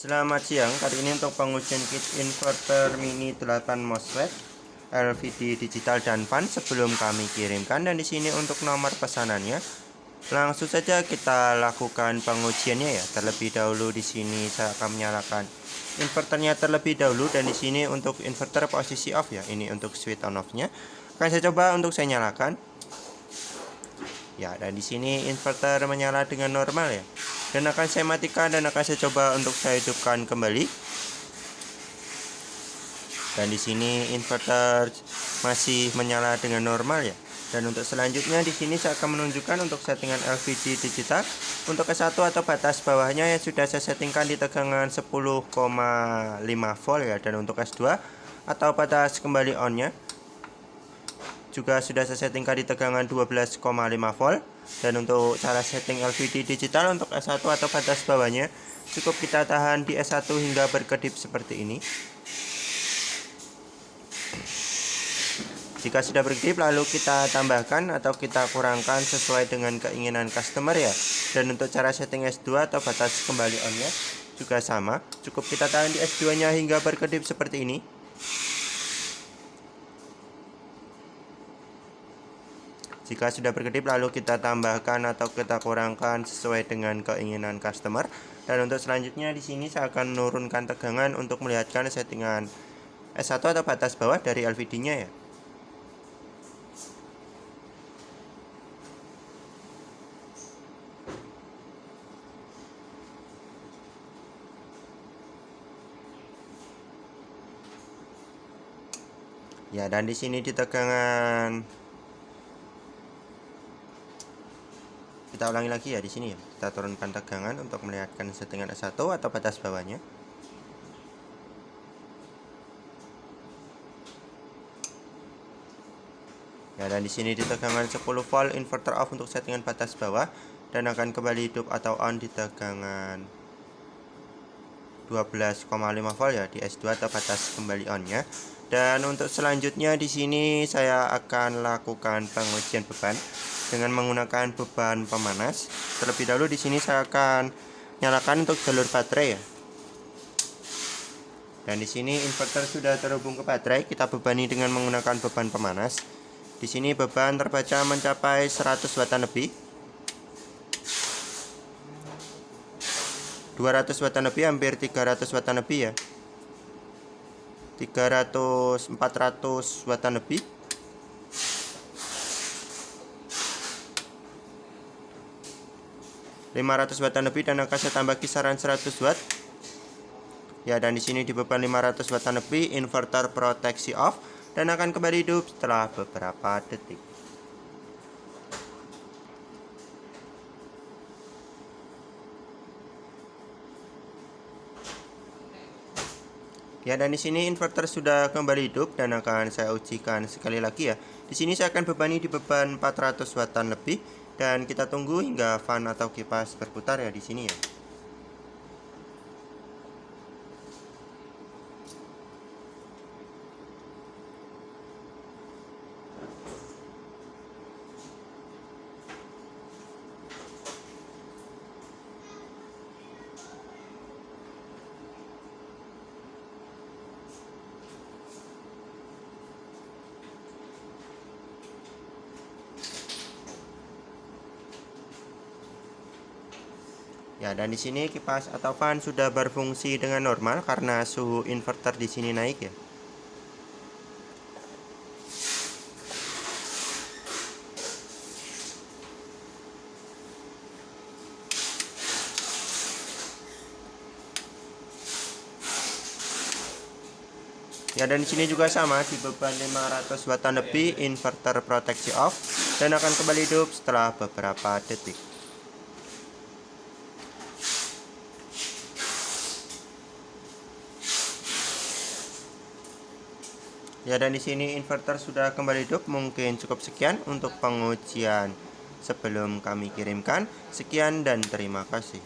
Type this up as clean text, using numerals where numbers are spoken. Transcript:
Selamat siang, kali ini untuk pengujian kit inverter mini 8 MOSFET LVD digital dan fan sebelum kami kirimkan, dan di sini untuk nomor pesanannya. Langsung saja kita lakukan pengujiannya ya. Terlebih dahulu di sini saya akan menyalakan inverternya terlebih dahulu, dan di sini untuk inverter posisi off ya. Ini untuk switch on off-nya. Akan saya coba untuk saya nyalakan. Ya, dan di sini inverter menyala dengan normal ya. Dan akan saya matikan dan akan saya coba untuk saya hidupkan kembali. Dan di sini inverter masih menyala dengan normal ya. Dan untuk selanjutnya di sini saya akan menunjukkan untuk settingan LVD digital. Untuk S1 atau batas bawahnya yang sudah saya settingkan di tegangan 10,5 volt ya. Dan untuk S2 atau batas kembali on-nya juga sudah saya settingkan di tegangan 12,5 volt. Dan untuk cara setting LVD digital untuk S1 atau batas bawahnya, cukup kita tahan di S1 hingga berkedip seperti ini. Jika sudah berkedip, lalu kita tambahkan atau kita kurangkan sesuai dengan keinginan customer ya. Dan untuk cara setting S2 atau batas kembali on-nya juga sama, cukup kita tahan di S2-nya hingga berkedip seperti ini. Jika sudah berkedip, lalu kita tambahkan atau kita kurangkan sesuai dengan keinginan customer. Dan untuk selanjutnya di sini saya akan menurunkan tegangan untuk melihatkan settingan S1 atau batas bawah dari LVD-nya ya. Ya, dan di sini di tegangan, kita ulangi lagi ya di sini ya. Kita turunkan tegangan untuk melihatkan settingan S1 atau batas bawahnya. Ya, dan di sini di tegangan 10 volt inverter off untuk settingan batas bawah, dan akan kembali hidup atau on di tegangan 12,5 volt ya di S2 atau batas kembali on-nya. Dan untuk selanjutnya di sini saya akan lakukan pengujian beban dengan menggunakan beban pemanas. Terlebih dahulu di sini saya akan nyalakan untuk jalur baterai ya. Dan di sini inverter sudah terhubung ke baterai, kita bebani dengan menggunakan beban pemanas. Di sini beban terbaca mencapai 100 wattan lebih. 200 wattan lebih, hampir 300 wattan lebih ya. 400 wattan lebih. ,500 wattan lebih, dan akan saya tambah kisaran 100 watt. Ya, dan di sini di beban 500 wattan lebih, inverter proteksi off dan akan kembali hidup setelah beberapa detik. Ya, dan di sini inverter sudah kembali hidup dan akan saya ujikan sekali lagi ya. Di sini saya akan bebani di beban 400 wattan lebih, dan kita tunggu hingga fan atau kipas berputar ya di sini ya. Ya, dan di sini kipas atau fan sudah berfungsi dengan normal karena suhu inverter di sini naik ya. Ya, dan di sini juga sama di beban 500 wattan lebih, inverter proteksi off dan akan kembali hidup setelah beberapa detik. Ya, dan di sini inverter sudah kembali hidup. Mungkin cukup sekian untuk pengujian sebelum kami kirimkan. Sekian dan terima kasih.